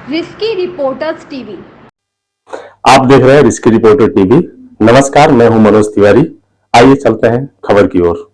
Risky reporters TV. आप देख रहे हैं रिस्की रिपोर्टर टीवी। नमस्कार, मैं हूं मनोज तिवारी। आइए चलते हैं खबर की ओर।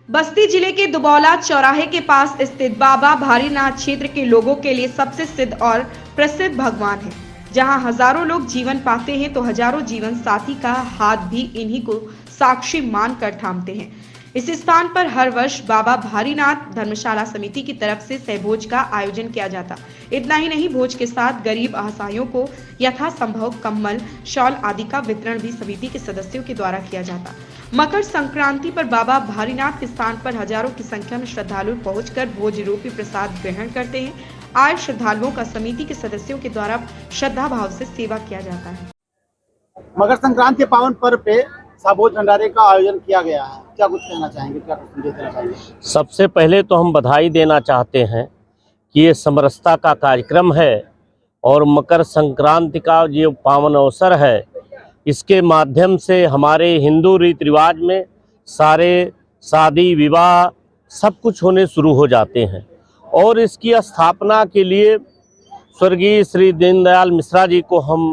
बस्ती जिले के दुबौला चौराहे के पास स्थित बाबा भारीनाथ क्षेत्र के लोगों के लिए सबसे सिद्ध और प्रसिद्ध भगवान है। जहां हजारों लोग जीवन पाते हैं तो हजारों जीवन साथी का हाथ भी इन्हीं को साक्षी मानकर थामते हैं। इस स्थान पर हर वर्ष बाबा भारीनाथ धर्मशाला समिति की तरफ से सहभोज का आयोजन किया जाता। इतना ही नहीं, भोज के साथ गरीब असहायों को यथासंभव कंबल, शॉल आदि का वितरण भी समिति के सदस्यों के द्वारा किया जाता। मकर संक्रांति पर बाबा भारीनाथ के स्थान पर हजारों की संख्या में श्रद्धालु पहुंचकर भोज रूपी प्रसाद ग्रहण करते हैं। आए श्रद्धालुओं का समिति के सदस्यों के द्वारा श्रद्धा भाव से सेवा किया जाता है। मकर संक्रांति के पावन पर्व पे साभोज भंडारे का आयोजन किया गया है, क्या कुछ कहना चाहेंगे, क्या कुछ संदेश देना चाहेंगे? सबसे पहले तो हम बधाई देना चाहते हैं कि ये समरसता का कार्यक्रम है और मकर संक्रांति का जो पावन अवसर है, इसके माध्यम से हमारे हिंदू रीति रिवाज में सारे शादी विवाह सब कुछ होने शुरू हो जाते हैं। और इसकी स्थापना के लिए स्वर्गीय श्री दीनदयाल मिश्रा जी को हम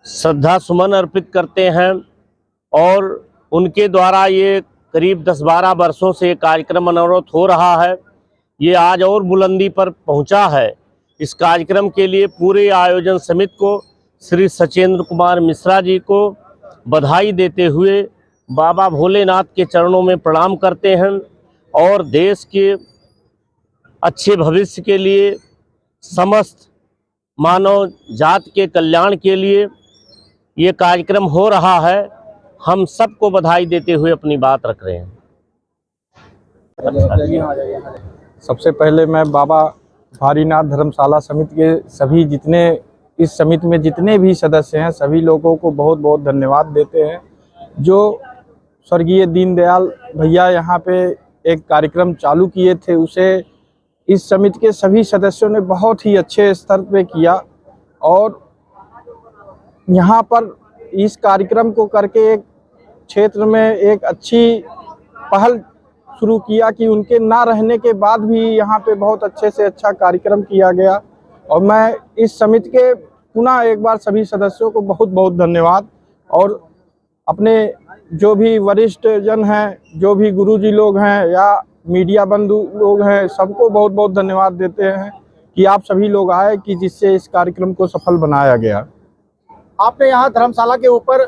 श्रद्धा सुमन अर्पित करते हैं और उनके द्वारा ये करीब 10-12 वर्षों से कार्यक्रम अनवरत हो रहा है। ये आज और बुलंदी पर पहुंचा है। इस कार्यक्रम के लिए पूरे आयोजन समिति को श्री सचेंद्र कुमार मिश्रा जी को बधाई देते हुए बाबा भोलेनाथ के चरणों में प्रणाम करते हैं और देश के अच्छे भविष्य के लिए, समस्त मानव जाति के कल्याण के लिए ये कार्यक्रम हो रहा है। हम सबको बधाई देते हुए अपनी बात रख रहे हैं। सबसे पहले मैं बाबा भारीनाथ धर्मशाला समिति के सभी इस समिति में जितने भी सदस्य हैं सभी लोगों को बहुत बहुत धन्यवाद देते हैं। जो स्वर्गीय दीनदयाल भैया यहाँ पे एक कार्यक्रम चालू किए थे, उसे इस समिति के सभी सदस्यों ने बहुत ही अच्छे स्तर पे किया और यहाँ पर इस कार्यक्रम को करके एक क्षेत्र में एक अच्छी पहल शुरू किया कि उनके ना रहने के बाद भी यहाँ पे बहुत अच्छे से अच्छा कार्यक्रम किया गया। और मैं इस समिति के पुनः एक बार सभी सदस्यों को बहुत बहुत धन्यवाद और अपने जो भी वरिष्ठ जन हैं, जो भी गुरुजी लोग हैं या मीडिया बंधु लोग हैं, सबको बहुत बहुत धन्यवाद देते हैं कि आप सभी लोग आए कि जिससे इस कार्यक्रम को सफल बनाया गया। आपने यहाँ धर्मशाला के ऊपर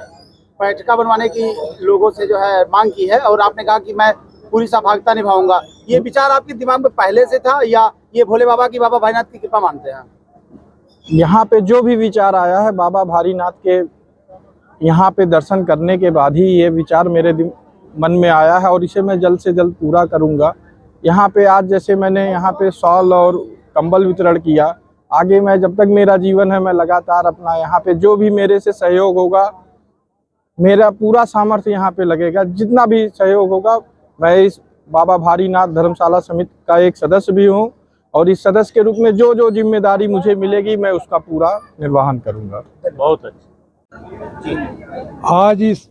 बैठका बनवाने की लोगों से जो है मांग की है और आपने कहा कि मैं पूरी सहभागिता निभाऊंगा। ये विचार आपके दिमाग में पहले से था या ये भोले बाबा की, बाबा भारीनाथ की कृपा मानते हैं? यहाँ पे जो भी विचार आया है बाबा भारीनाथ के यहाँ पे दर्शन करने के बाद ही ये विचार मेरे मन में आया है और इसे मैं जल्द से जल्द पूरा करूँगा। यहाँ पे आज जैसे मैंने यहाँ पे शॉल और कंबल वितरण किया, आगे मैं जब तक मेरा जीवन है मैं लगातार अपना यहाँ पे जो भी मेरे से सहयोग होगा, मेरा पूरा सामर्थ्य यहाँ पे लगेगा। जितना भी सहयोग होगा, मैं इस बाबा भारीनाथ धर्मशाला समिति का एक सदस्य भी हूँ और इस सदस्य के रूप में जो जो जिम्मेदारी मुझे मिलेगी मैं उसका पूरा निर्वहन करूँगा। बहुत अच्छा। आज इस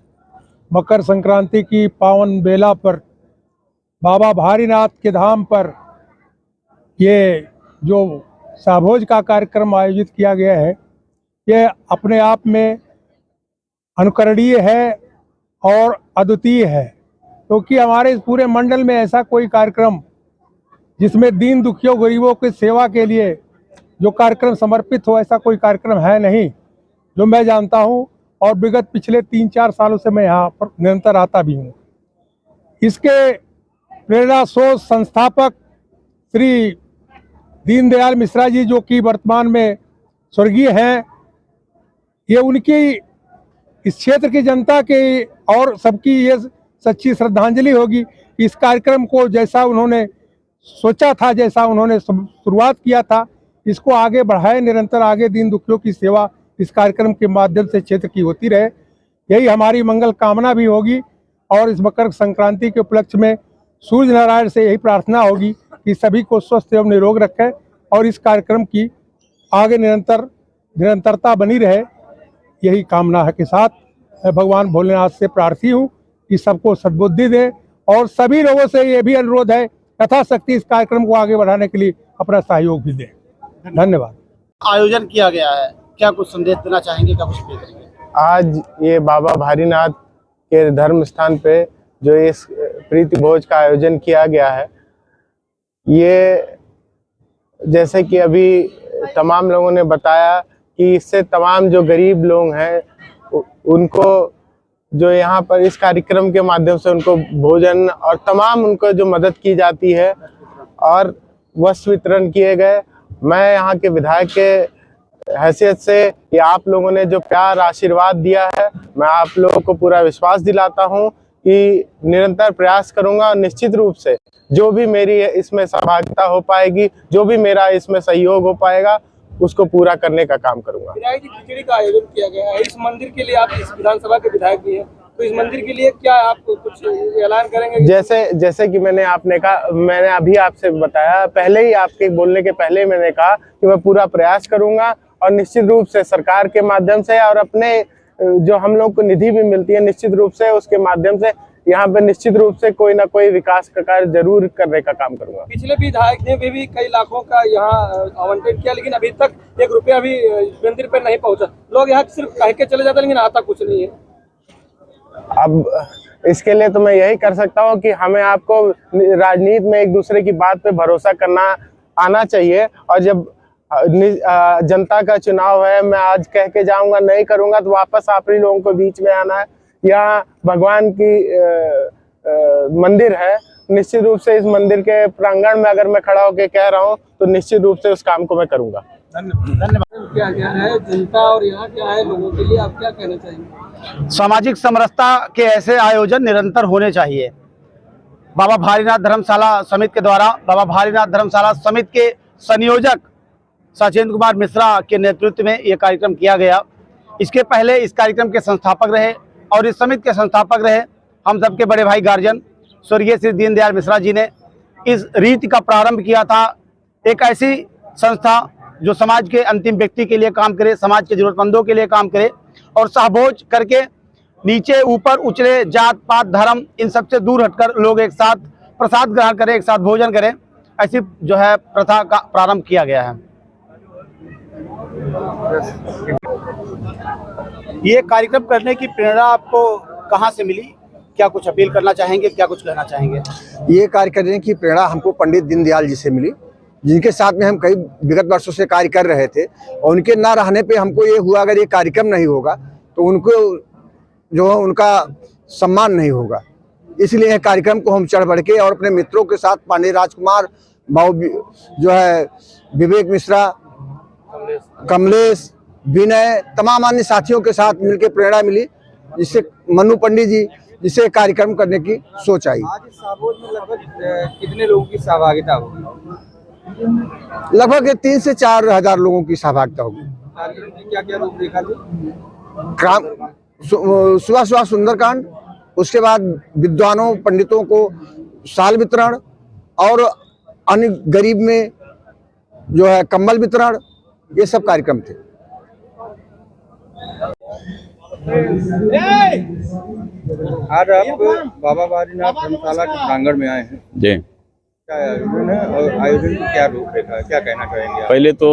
मकर संक्रांति की पावन बेला पर बाबा भारीनाथ के धाम पर ये जो साभोज का कार्यक्रम आयोजित किया गया है, ये अपने आप में अनुकरणीय है और अद्वितीय है, क्योंकि हमारे इस पूरे मंडल में ऐसा कोई कार्यक्रम जिसमें दीन दुखियों गरीबों की सेवा के लिए जो कार्यक्रम समर्पित हो, ऐसा कोई कार्यक्रम है नहीं जो मैं जानता हूं। और विगत पिछले 3-4 सालों से मैं यहाँ पर निरंतर आता भी हूँ। इसके प्रेरणा स्रोत संस्थापक श्री दीनदयाल मिश्रा जी, जो कि वर्तमान में स्वर्गीय हैं, ये उनकी इस क्षेत्र की जनता के और सबकी ये सच्ची श्रद्धांजलि होगी कि इस कार्यक्रम को जैसा उन्होंने सोचा था, जैसा उन्होंने शुरुआत किया था, इसको आगे बढ़ाए, निरंतर आगे दीन दुखियों की सेवा इस कार्यक्रम के माध्यम से क्षेत्र की होती रहे। यही हमारी मंगल कामना भी होगी और इस मकर संक्रांति के उपलक्ष्य में सूर्य नारायण से यही प्रार्थना होगी कि सभी को स्वस्थ एवं निरोग रखें और इस कार्यक्रम की आगे निरंतरता बनी रहे, यही कामना के साथ मैं भगवान भोलेनाथ से प्रार्थी हूँ कि सबको सद्बुद्धि दें और सभी लोगों से ये भी अनुरोध है यथाशक्ति इस कार्यक्रम को आगे बढ़ाने के लिए अपना सहयोग भी दें। धन्यवाद। आयोजन किया गया है, क्या कुछ संदेश देना चाहेंगे, क्या कुछ अपील करेंगे? आज ये बाबा भारीनाथ के धर्म स्थान पे जो इस प्रीति भोज का आयोजन किया गया है, ये जैसे कि अभी तमाम लोगों ने बताया कि इससे तमाम जो गरीब लोग हैं उनको जो यहाँ पर इस कार्यक्रम के माध्यम से उनको भोजन और तमाम उनको जो मदद की जाती है और वस्त्र वितरण किए गए। मैं यहाँ के विधायक के हैसियत से ये आप लोगों ने जो प्यार आशीर्वाद दिया है, मैं आप लोगों को पूरा विश्वास दिलाता हूँ कि निरंतर प्रयास करूँगा और निश्चित रूप से जो भी मेरी इसमें सहभागिता हो पाएगी, जो भी मेरा इसमें सहयोग हो पाएगा, उसको पूरा करने का काम करूंगा। विधायक जी, खिचड़ी का आयोजन किया गया है इस मंदिर के लिए, आप इस विधानसभा के विधायक भी हैं, तो इस मंदिर के लिए क्या आप कुछ ऐलान करेंगे? जैसे कि मैंने अभी आपसे बताया, पहले ही आपके बोलने के पहले मैंने कहा कि मैं पूरा प्रयास करूंगा और निश्चित रूप से सरकार के माध्यम से और अपने जो हम लोग को निधि भी मिलती है निश्चित रूप से उसके माध्यम से यहाँ पे निश्चित रूप से कोई ना कोई विकास का कार्य जरूर करने का काम करूंगा। पिछले विधायक ने भी कई लाखों का यहाँ आवंटन किया, लेकिन अभी तक 1 रुपया भी मंदिर पे नहीं पहुंचा। लोग यहाँ सिर्फ कह के चले जाते, लेकिन आता कुछ नहीं है। अब इसके लिए तो मैं यही कर सकता हूँ कि हमें आपको राजनीति में एक दूसरे की बात पे भरोसा करना आना चाहिए, और जब जनता का चुनाव है, मैं आज कह के जाऊंगा नहीं करूंगा तो वापस आप ही लोगों को बीच में आना है। यहाँ भगवान की मंदिर है, निश्चित रूप से इस मंदिर के प्रांगण में अगर मैं खड़ा होकर कह रहा हूँ तो निश्चित रूप से उस काम को मैं करूंगा। धन्यवाद। क्या क्या है जनता और यहाँ क्या है लोगों के लिए, आप क्या कहना चाहेंगे? सामाजिक समरसता के ऐसे आयोजन निरंतर होने चाहिए। बाबा भारीनाथ धर्मशाला समिति के द्वारा, बाबा भारीनाथ धर्मशाला समिति के संयोजक सचेंद्र कुमार मिश्रा के नेतृत्व में ये कार्यक्रम किया गया। इसके पहले इस कार्यक्रम के संस्थापक रहे और इस समिति के संस्थापक रहे हम सबके बड़े भाई गार्जियन स्वर्गीय श्री दीनदयाल मिश्रा जी ने इस रीति का प्रारंभ किया था। एक ऐसी संस्था जो समाज के अंतिम व्यक्ति के लिए काम करे, समाज के जरूरतमंदों के लिए काम करे और सहभोज करके नीचे ऊपर उचले जात पात धर्म इन सबसे दूर हटकर लोग एक साथ प्रसाद ग्रहण करें, एक साथ भोजन करें, ऐसी जो है प्रथा का प्रारंभ किया गया है। ये कार्यक्रम करने की प्रेरणा आपको कहाँ से मिली? क्या कुछ अपील करना चाहेंगे, क्या कुछ कहना चाहेंगे? ये कार्य करने की प्रेरणा हमको पंडित दीनदयाल जी से मिली, जिनके साथ में हम कई विगत वर्षों से कार्य कर रहे थे, और उनके ना रहने पे हमको ये हुआ अगर ये कार्यक्रम नहीं होगा तो उनको जो है उनका सम्मान नहीं होगा। इसलिए यह कार्यक्रम को हम चढ़ बढ़ के और अपने मित्रों के साथ पांडे राजकुमार, जो है विवेक मिश्रा, कमलेश, विनय, तमाम अन्य साथियों के साथ मिलकर प्रेरणा मिली, जिससे मनु पंडित जी जिसे कार्यक्रम करने की सोच आई। आज इस साबोज में लगभग कितने लोगों की सहभागिता होगी? लगभग 3 से 4 हजार लोगों की सहभागिता होगी। क्या क्या रूपरेखा थी? सुबह सुबह सुंदरकांड, उसके बाद विद्वानों पंडितों को शाल वितरण और अन्य गरीब में जो है कंबल वितरण, ये सब कार्यक्रम थे। आज आप बाबा भारीनाथ धर्मशाला के प्रांगण में आए हैं जी। क्या आयोजन है और आयोजन की क्या रूपरेखा है, क्या कहना चाहेंगे आप? पहले तो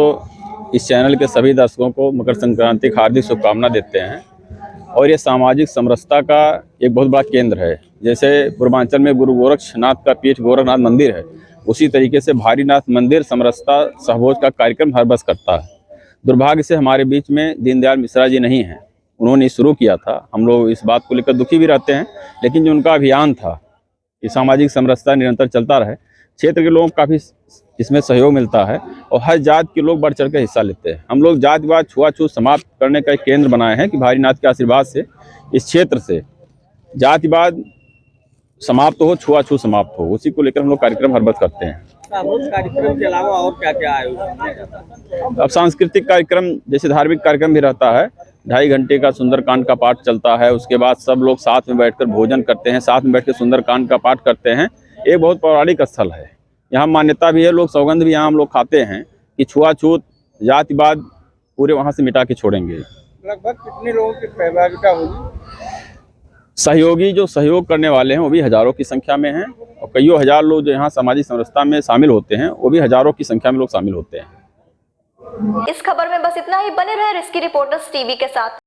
इस चैनल के सभी दर्शकों को मकर संक्रांति की हार्दिक शुभकामना देते हैं। और ये सामाजिक समरसता का एक बहुत बड़ा केंद्र है। जैसे पूर्वांचल में गुरु गोरक्षनाथ का पीठ गोरखनाथ मंदिर है, उसी तरीके से भारीनाथ मंदिर समरसता सहभोज का कार्यक्रम हर वर्ष करता है। दुर्भाग्य से हमारे बीच में दीनदयाल मिश्रा जी नहीं हैं। उन्होंने शुरू किया था, हम लोग इस बात को लेकर दुखी भी रहते हैं, लेकिन जो उनका अभियान था कि सामाजिक समरसता निरंतर चलता रहे, क्षेत्र के लोगों को काफ़ी इसमें सहयोग मिलता है और हर जात के लोग बढ़ चढ़ कर हिस्सा लेते हैं। हम लोग जातिवाद छुआछूत समाप्त करने का एक केंद्र बनाए हैं कि भारीनाथ के आशीर्वाद से इस क्षेत्र से जातिवाद समाप्त हो, छुआछूत समाप्त हो, उसी को लेकर हम लोग कार्यक्रम हर वर्ष करते हैं। कार्यक्रम के अलावा और क्या क्या आयोजन किया जाता है? अब सांस्कृतिक कार्यक्रम जैसे धार्मिक कार्यक्रम भी रहता है। 2.5 घंटे का सुंदरकांड का पाठ चलता है, उसके बाद सब लोग साथ में बैठकर भोजन करते हैं, साथ में बैठकर सुंदरकांड का पाठ करते हैं। एक बहुत पौराणिक स्थल है, यहाँ मान्यता भी है, लोग सौगंध भी यहाँ हम लोग खाते हैं कि छुआछूत जातिवाद पूरे वहाँ से मिटा के छोड़ेंगे। लगभग कितने लोगों की सहभागिता होगी? सहयोगी जो सहयोग करने वाले हैं वो भी हजारों की संख्या में हैं और कईयों हजार लोग जो यहाँ सामाजिक समरसता में शामिल होते हैं वो भी हजारों की संख्या में लोग शामिल होते हैं। इस खबर में बस इतना ही। बने रहे रिस्की रिपोर्टर्स टीवी के साथ।